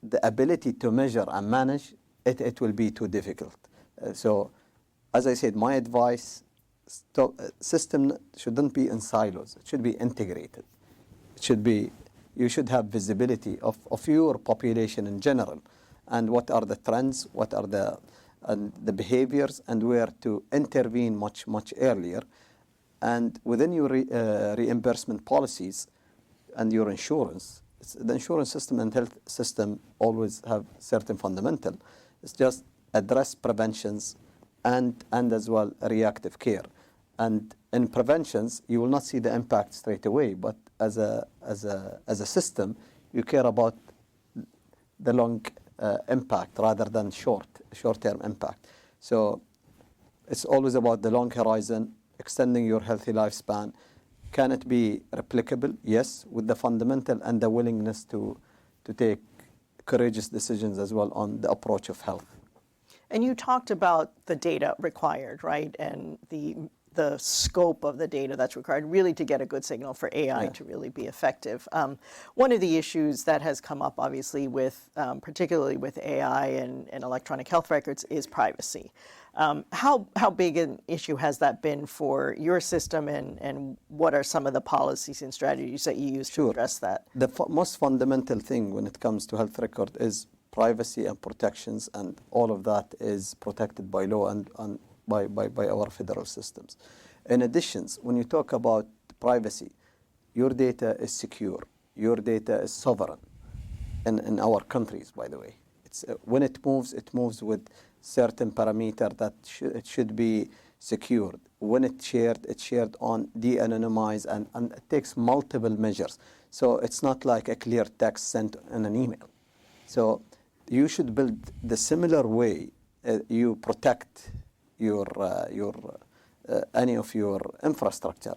the ability to measure and manage, it will be too difficult. So as I said, my advice, system shouldn't be in silos. It should be integrated. You should have visibility of your population in general, and what are the trends, what are the behaviors, and where to intervene much earlier. And within your reimbursement policies and your insurance, the insurance system and health system always have certain fundamental. It's just address preventions and as well reactive care. And in preventions, you will not see the impact straight away, but as a system, you care about the long impact rather than short-term impact. So it's always about the long horizon, extending your healthy lifespan. Can it be replicable? Yes, with the fundamental and the willingness to take courageous decisions as well on the approach of health. And you talked about the data required, right? And the the scope of the data that's required really to get a good signal for AI to really be effective. One of the issues that has come up obviously with, particularly with AI and electronic health records is privacy. How big an issue has that been for your system, and what are some of the policies and strategies that you use to address that? The most fundamental thing when it comes to health record is privacy and protections, and all of that is protected by law and by our federal systems. In addition, when you talk about privacy, your data is secure, your data is sovereign in our countries, by the way. It's, when it moves with certain parameter that it should be secured. When it's shared on de-anonymized, and it takes multiple measures. So it's not like a clear text sent in an email. So you should build the similar way you protect any of your infrastructure.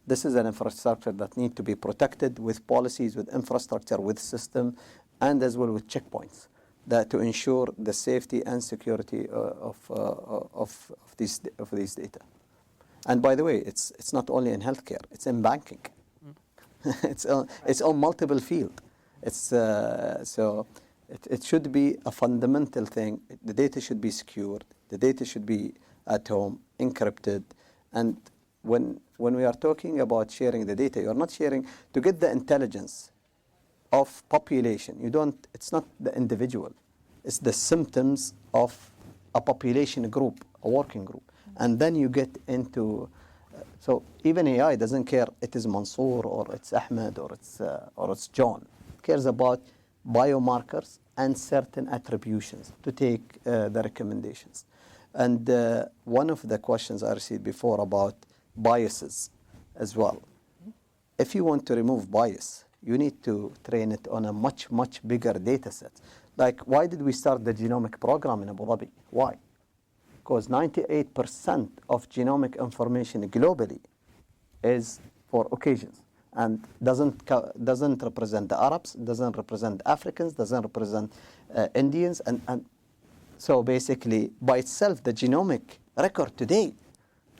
This is an infrastructure that needs to be protected with policies, with infrastructure, with system, and as well with checkpoints that to ensure the safety and security of these data. And by the way, it's not only in healthcare; it's in banking. It's on multiple fields. It should be a fundamental thing. The data should be secured. The data should be at home, encrypted. And when we are talking about sharing the data, you are not sharing to get the intelligence of population. It's not the individual. It's the symptoms of a population group, a working group. And then you get into, so even AI doesn't care it is Mansoor or it's Ahmed or it's John. It cares about biomarkers and certain attributions to take the recommendations. And one of the questions I received before about biases as well. If you want to remove bias, you need to train it on a much, much bigger data set. Like, why did we start the genomic program in Abu Dhabi? Why? Because 98% of genomic information globally is for occasions and doesn't represent the Arabs, doesn't represent Africans, doesn't represent Indians, and so basically by itself the genomic record today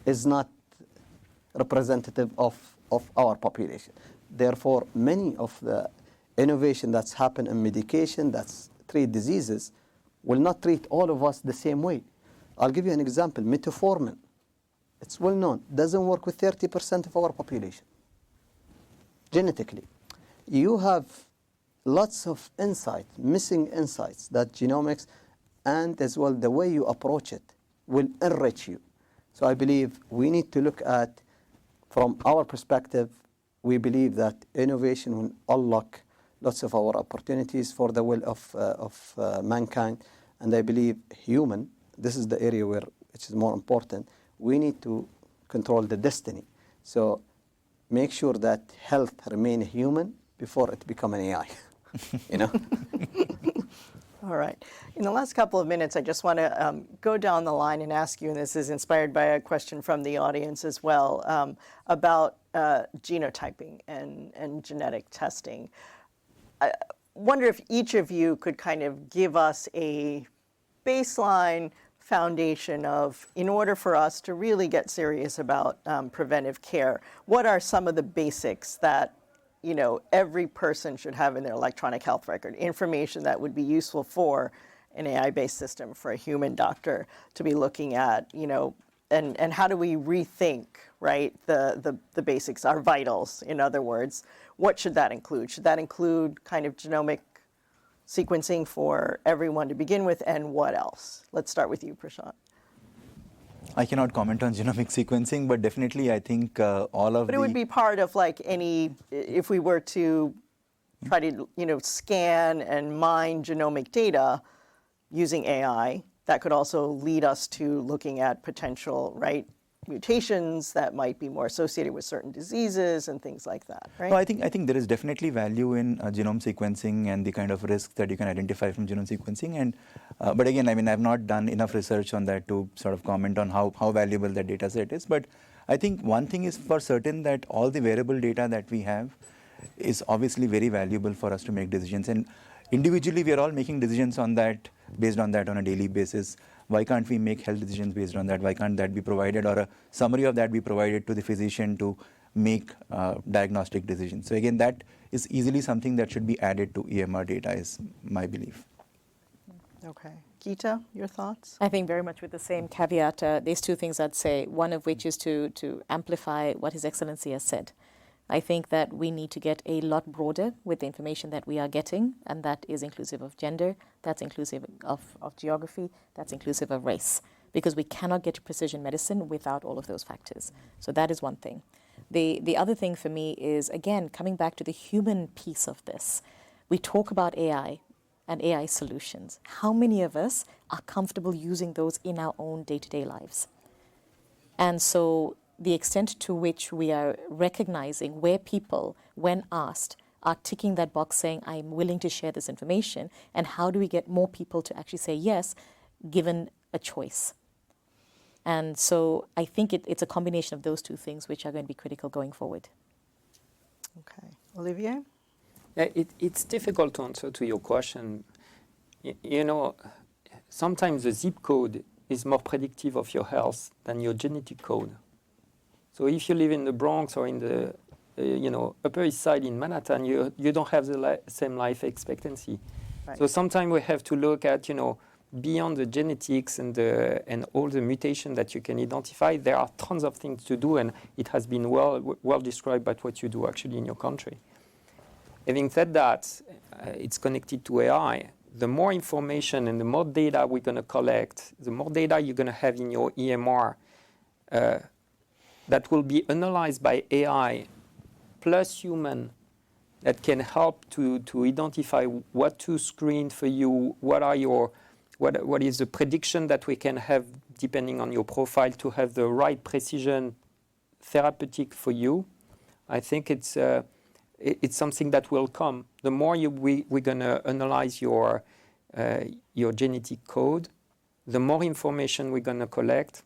is not representative of our population. Therefore, many of the innovation that's happened in medication that's treat diseases will not treat all of us the same way. I'll give you an example. Metformin, it's well known, doesn't work with 30% of our population. Genetically, you have lots of insights, missing insights that genomics and as well the way you approach it will enrich you. So I believe we need to look at, from our perspective, we believe that innovation will unlock lots of our opportunities for the will of mankind. And I believe human, this is the area which is more important, we need to control the destiny. So make sure that health remain human before it become an AI, you know? All right. In the last couple of minutes, I just want to go down the line and ask you, and this is inspired by a question from the audience as well, about genotyping and genetic testing. I wonder if each of you could kind of give us a baseline foundation of, in order for us to really get serious about preventive care, what are some of the basics that every person should have in their electronic health record, information that would be useful for an AI-based system for a human doctor to be looking at, and how do we rethink, right, the basics, our vitals, in other words. What should that include? Should that include kind of genomic sequencing for everyone to begin with, and what else? Let's start with you, Prashant. I cannot comment on genomic sequencing, but definitely I think all of But it would be part of like any, if we were to try to, scan and mine genomic data using AI, that could also lead us to looking at potential, right, mutations that might be more associated with certain diseases and things like that, right? No, I think there is definitely value in genome sequencing and the kind of risks that you can identify from genome sequencing. And but again, I mean, I've not done enough research on that to sort of comment on how valuable that data set is. But I think one thing is for certain, that all the wearable data that we have is obviously very valuable for us to make decisions. And individually, we are all making decisions on that, based on that on a daily basis. Why can't we make health decisions based on that? Why can't that be provided, or a summary of that be provided to the physician to make diagnostic decisions? So again, that is easily something that should be added to EMR data, is my belief. Okay. Geetha, your thoughts? I think very much with the same caveat. There's two things I'd say. One of which is to amplify what His Excellency has said. I think that we need to get a lot broader with the information that we are getting, and that is inclusive of gender, that's inclusive of geography, that's inclusive of race, because we cannot get to precision medicine without all of those factors. So that is one thing. The other thing for me is, again, coming back to the human piece of this. We talk about AI and AI solutions. How many of us are comfortable using those in our own day-to-day lives? And so the extent to which we are recognizing where people, when asked, are ticking that box saying, I'm willing to share this information, and how do we get more people to actually say yes, given a choice? And so I think it's a combination of those two things which are going to be critical going forward. Okay. Olivier? Yeah, it's difficult to answer to your question. You know, sometimes the zip code is more predictive of your health than your genetic code. So if you live in the Bronx or in the Upper East Side in Manhattan, you don't have the same life expectancy. Right. So sometimes we have to look at, beyond the genetics and all the mutations that you can identify, there are tons of things to do, and it has been well described by what you do actually in your country. Having said that, it's connected to AI. The more information and the more data we're going to collect, the more data you're going to have in your EMR that will be analyzed by AI plus human, that can help to identify what to screen for you, what is the prediction that we can have depending on your profile to have the right precision therapeutic for you. I think it's something that will come. The more we're going to analyze your genetic code, the more information we're going to collect,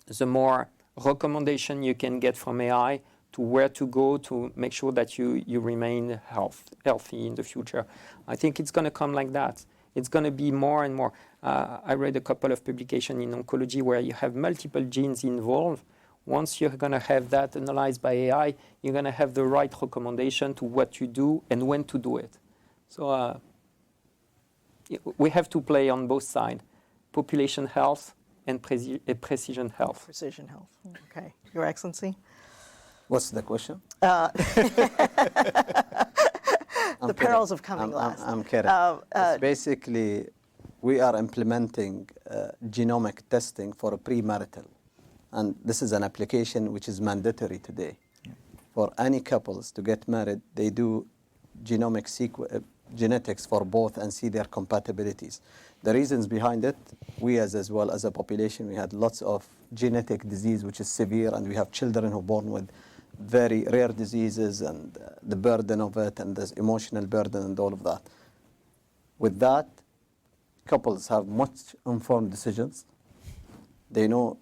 the more recommendation you can get from AI to where to go to make sure that you remain healthy in the future. I think it's going to come like that. It's going to be more and more. I read a couple of publications in oncology where you have multiple genes involved. Once you're going to have that analyzed by AI, you're going to have the right recommendation to what you do and when to do it. So we have to play on both sides, population health and precision health. Precision health. Okay. Your Excellency? What's the question? The perils of coming last. I'm kidding. It's basically, we are implementing genomic testing for a premarital. And this is an application which is mandatory today. Yeah. For any couples to get married, they do genomic genetics for both and see their compatibilities. The reasons behind it, we as well as a population, we had lots of genetic disease which is severe, and we have children who are born with very rare diseases, and the burden of it, and the emotional burden and all of that. With that, couples have much informed decisions. They know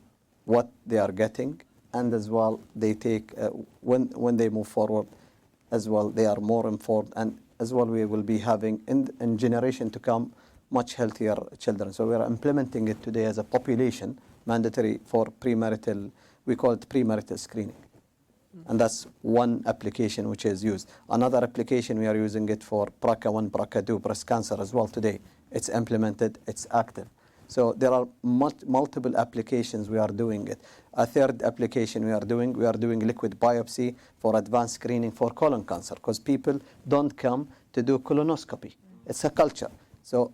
what they are getting, and as well they take, when they move forward, as well they are more informed, and as well we will be having in generation to come much healthier children. So we are implementing it today as a population, mandatory for premarital, we call it premarital screening. And that's one application which is used. Another application, we are using it for BRCA1, BRCA2, breast cancer as well today. It's implemented, it's active. So there are multiple applications we are doing it. A third application we are doing liquid biopsy for advanced screening for colon cancer, because people don't come to do colonoscopy. It's a culture. So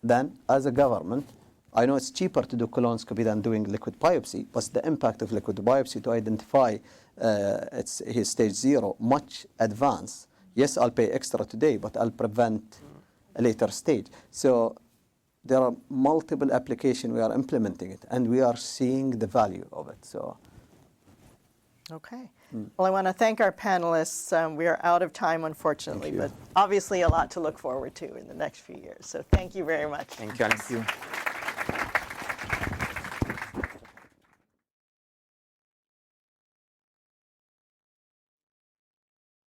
then, as a government, I know it's cheaper to do colonoscopy than doing liquid biopsy, but the impact of liquid biopsy to identify his stage 0 much advanced. Yes, I'll pay extra today, but I'll prevent a later stage. So there are multiple applications we are implementing it, and we are seeing the value of it. So, okay. Well, I want to thank our panelists. We are out of time, unfortunately, but obviously a lot to look forward to in the next few years. So thank you very much. Thank you.